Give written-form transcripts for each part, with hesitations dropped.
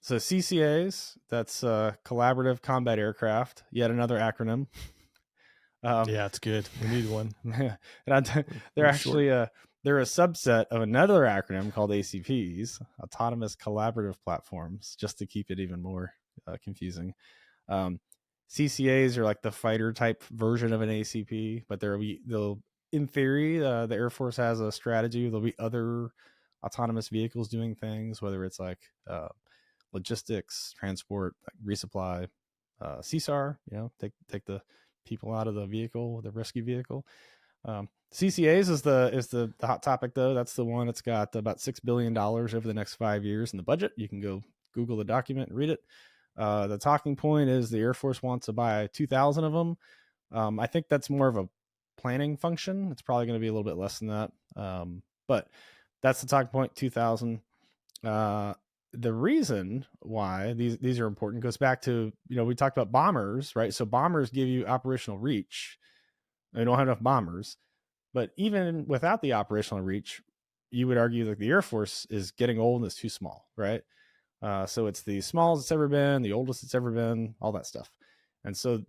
So CCAs, that's Collaborative Combat Aircraft, yet another acronym. Yeah, it's good. We need one. And they're actually they're a subset of another acronym called ACPs, Autonomous Collaborative Platforms, just to keep it even more confusing. CCAs are like the fighter type version of an ACP, but they'll in theory, the Air Force has a strategy. There'll be other autonomous vehicles doing things, whether it's like logistics, transport, like resupply, CSAR. Take the people out of the vehicle, the rescue vehicle. CCAs is the hot topic though. That's the one that's got about $6 billion over the next 5 years in the budget. You can go Google the document and read it. The talking point is the Air Force wants to buy 2,000 of them. I think that's more of a planning function. It's probably going to be a little bit less than that. But that's the talking point, 2,000. The reason why these are important goes back to, we talked about bombers, right? So bombers give you operational reach. They don't have enough bombers. But even without the operational reach, you would argue that the Air Force is getting old and is too small, right? So it's the smallest it's ever been, the oldest it's ever been, all that stuff. And so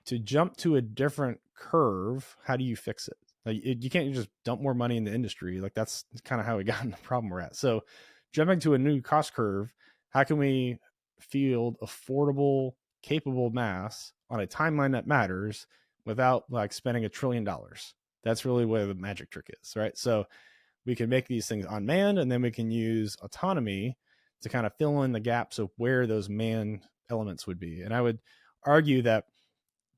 to jump to a different curve, how do you fix it? Like, you can't just dump more money in the industry. Like, that's kind of how we got in the problem we're at. So jumping to a new cost curve, how can we field affordable, capable mass on a timeline that matters without like spending $1 trillion? That's really where the magic trick is, right? So we can make these things unmanned, and then we can use autonomy to kind of fill in the gaps of where those manned elements would be. And I would argue that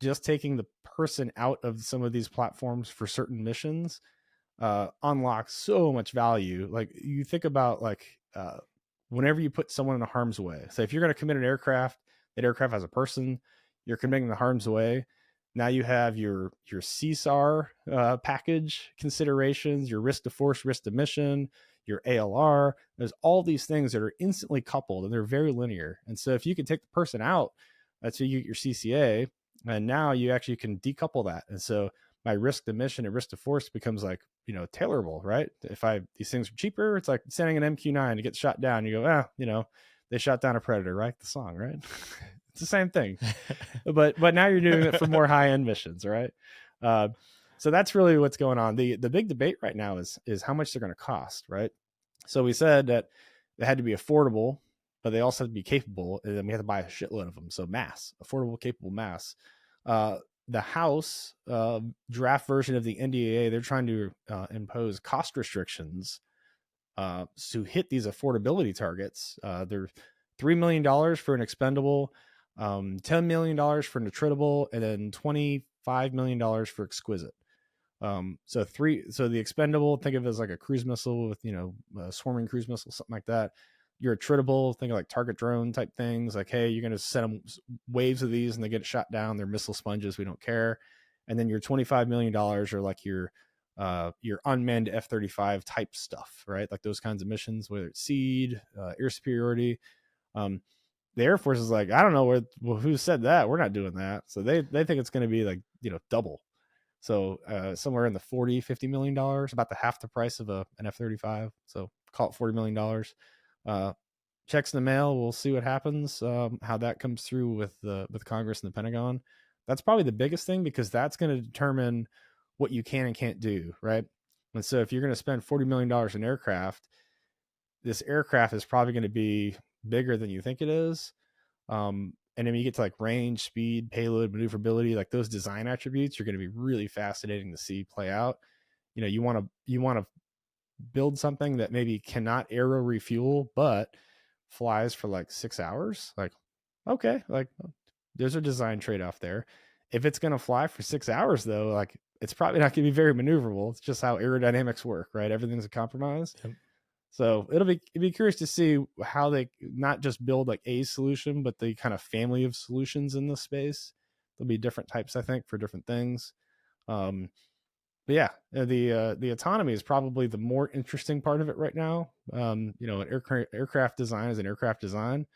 just taking the person out of some of these platforms for certain missions unlocks so much value. Like, you think about whenever you put someone in harm's way. So if you're going to commit an aircraft, that aircraft has a person, you're committing the harm's way. Now you have your CSAR package considerations, your risk to force, risk to mission, your ALR. There's all these things that are instantly coupled, and they're very linear. And so if you can take the person out, that's how you get your CCA, and now you actually can decouple that. And so my risk to mission and risk to force becomes like, tailorable, right? If these things are cheaper, it's like sending an MQ-9 to get shot down. You go, they shot down a predator, right? The song, right? It's the same thing, but now you're doing it for more high-end missions, right? So that's really what's going on. The big debate right now is how much they're going to cost, right? So we said that they had to be affordable, but they also had to be capable, and then we had to buy a shitload of them. So mass, affordable, capable mass. The House draft version of the NDAA, they're trying to impose cost restrictions to hit these affordability targets. They're $3 million for an expendable, $10 million for an attritable, and then $25 million for exquisite. So the expendable, think of it as like a cruise missile with, a swarming cruise missile, something like that. Your attritable, think of like target drone type things. Like, hey, you're going to send them waves of these and they get shot down. They're missile sponges. We don't care. And then your $25 million are like your unmanned F-35 type stuff, right? Like those kinds of missions, whether it's SEAD, air superiority. The Air Force is like, I don't know who said that. We're not doing that. So they think it's going to be like, double. So somewhere in the $40-50 million, about the half the price of an F-35. So call it $40 million. Checks in the mail. We'll see what happens, how that comes through with Congress and the Pentagon. That's probably the biggest thing, because that's going to determine what you can and can't do, right? And so if you're going to spend $40 million in aircraft, this aircraft is probably going to be bigger than you think it is. And then you get to like range, speed, payload, maneuverability, like those design attributes are going to be really fascinating to see play out. You want to build something that maybe cannot aero refuel, but flies for like 6 hours. Like, okay, like there's a design trade-off there. If it's going to fly for 6 hours though, like it's probably not going to be very maneuverable. It's just how aerodynamics work, right? Everything's a compromise. Yep. So it'd be curious to see how they not just build like a solution, but the kind of family of solutions in this space. There'll be different types, I think, for different things. But yeah, the autonomy is probably the more interesting part of it right now. An aircraft design is an aircraft design.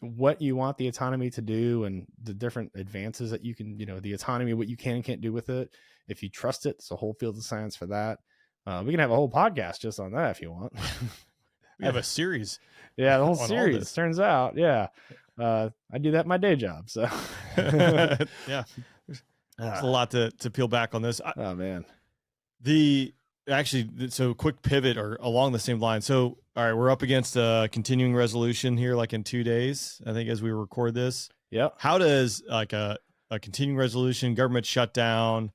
What you want the autonomy to do and the different advances that you can, the autonomy, what you can and can't do with it. If you trust it, it's a whole field of science for that. We can have a whole podcast just on that if you want. We have a series. Yeah, the whole series, turns out. Yeah. I do that in my day job. So yeah. There's a lot to peel back on this. Oh man. So quick pivot or along the same line. So, all right, we're up against a continuing resolution here, like in 2 days, I think, as we record this. Yep. How does like a continuing resolution, government shutdown,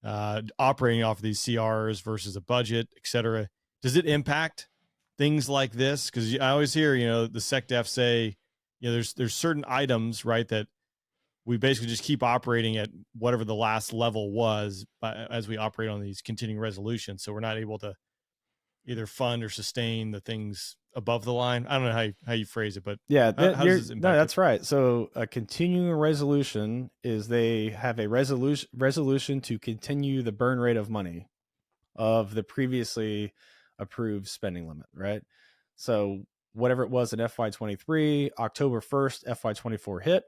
operating off of these CRs versus a budget, et cetera, does it impact things like this? Because I always hear, the SecDef say, there's certain items, right, that we basically just keep operating at whatever the last level was as we operate on these continuing resolutions. So we're not able to either fund or sustain the things above the line. I don't know how you phrase it, but yeah, how does this impact that's right. So a continuing resolution is they have a resolution to continue the burn rate of money of the previously approved spending limit, right? So whatever it was in FY23, October 1st, FY24 hit.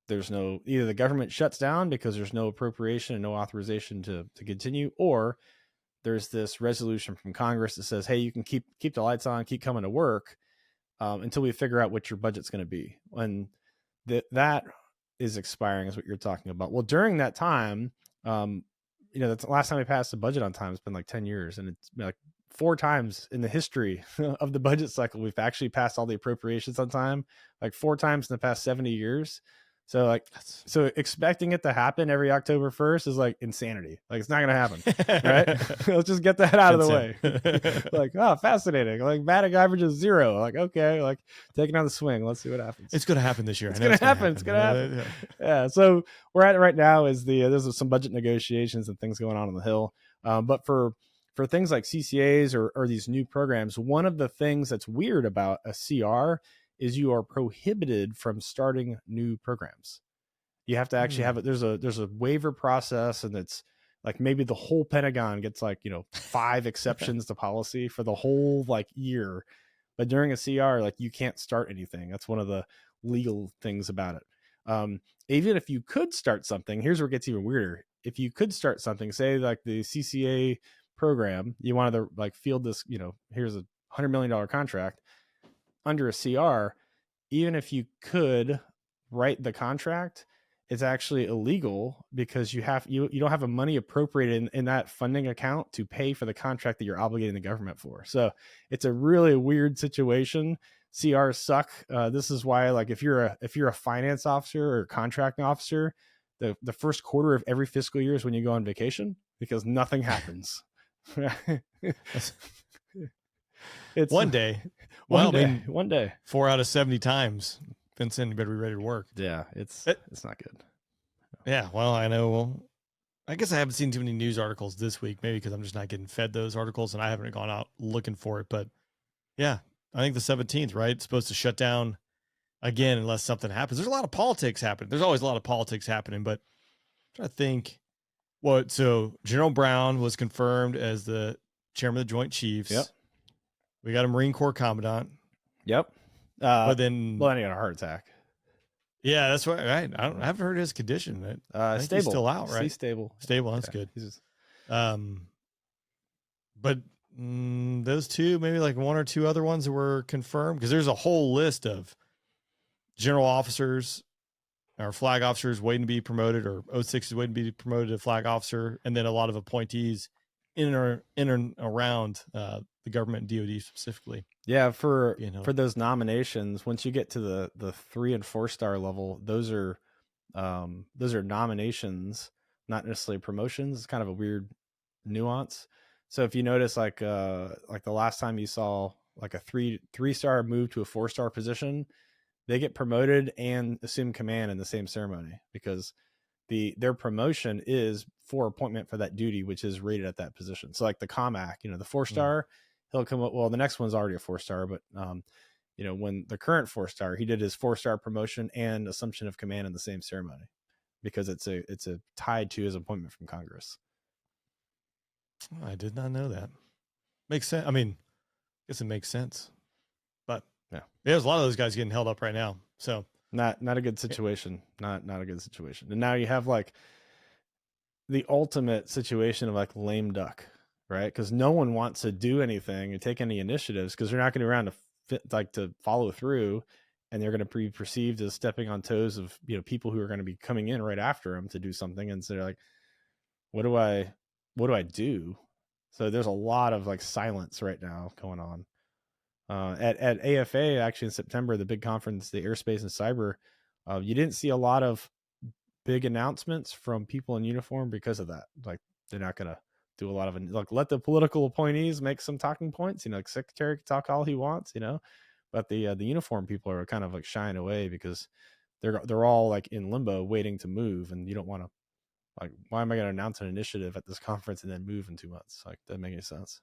There's either the government shuts down because there's no appropriation and no authorization to continue, or there's this resolution from Congress that says, hey, you can keep the lights on, keep coming to work until we figure out what your budget's going to be. And that is expiring is what you're talking about. Well, during that time, that's the last time we passed the budget on time. It's been like 10 years. And it's been like 4 times in the history of the budget cycle, we've actually passed all the appropriations on time, like 4 times in the past 70 years. So expecting it to happen every October 1st is like insanity. Like it's not going to happen, right? Let's just get that out of the way. Like, oh, fascinating. Like batting average is 0. Like, okay, like taking on the swing. Let's see what happens. It's going to happen this year. It's going to happen. It's going to happen. Yeah. So where at right now is there's some budget negotiations and things going on the Hill. But for things like CCAs or these new programs, one of the things that's weird about a CR is you are prohibited from starting new programs. You have to actually have it. There's a waiver process, and it's like maybe the whole Pentagon gets 5 exceptions to policy for the whole year. But during a CR, you can't start anything. That's one of the legal things about it. Even if you could start something, here's where it gets even weirder. If you could start something, say like the CCA program, you wanted to field this, here's a $100 million contract under a CR, even if you could write the contract, it's actually illegal because you don't have a money appropriated in that funding account to pay for the contract that you're obligating the government for. So it's a really weird situation. CRs suck. This is why, if you're a finance officer or contracting officer, the first quarter of every fiscal year is when you go on vacation because nothing happens. It's one day. One day. 4 out of 70 times. Vincent, you better be ready to work. Yeah, it's not good. Yeah, well, I know. Well, I guess I haven't seen too many news articles this week, maybe because I'm just not getting fed those articles and I haven't gone out looking for it. But yeah, I think the 17th, right? It's supposed to shut down again unless something happens. There's a lot of politics happening. There's always a lot of politics happening, but I'm trying to think. So General Brown was confirmed as the chairman of the Joint Chiefs. Yep. We got a Marine Corps commandant. Yep. But then, he got a heart attack. Yeah, that's right. Right. I haven't heard his condition. Stable. He's still out, right? He's stable. Stable. That's good. But those two, maybe 1 or 2 other ones that were confirmed, because there's a whole list of general officers or flag officers waiting to be promoted, or 06 is waiting to be promoted to flag officer, and then a lot of appointees in and around the government and DoD specifically. Yeah, for those nominations, once you get to the 3 and 4 star level, those are nominations, not necessarily promotions. It's kind of a weird nuance. So if you notice, like the last time you saw a 3-star move to a 4-star position, they get promoted and assume command in the same ceremony because their promotion is for appointment for that duty, which is rated at that position. So like the COMAC, the 4-star, he'll come up. Well, the next one's already a 4-star, but when the current 4-star, he did his 4-star promotion and assumption of command in the same ceremony because it's a tied to his appointment from Congress. I did not know that. Makes sense. I mean, I guess it makes sense, but yeah, there's a lot of those guys getting held up right now. So not a good situation. Not a good situation. And now you have the ultimate situation of lame duck. right? Because no one wants to do anything and take any initiatives because they're not going to be around to follow through, and they're going to be perceived as stepping on toes of people who are going to be coming in right after them to do something, and so they're like, what do I do? So there's a lot of like silence right now going on. At AFA, actually in September, the big conference, the Airspace and Cyber, you didn't see a lot of big announcements from people in uniform because of that. Like, they're not going to do a lot of, like, let the political appointees make some talking points. Like, Secretary can talk all he wants, but the uniform people are kind of like shying away because they're all like in limbo waiting to move, and you don't want to, like, why am I going to announce an initiative at this conference and then move in 2 months? Like, that doesn't make any sense.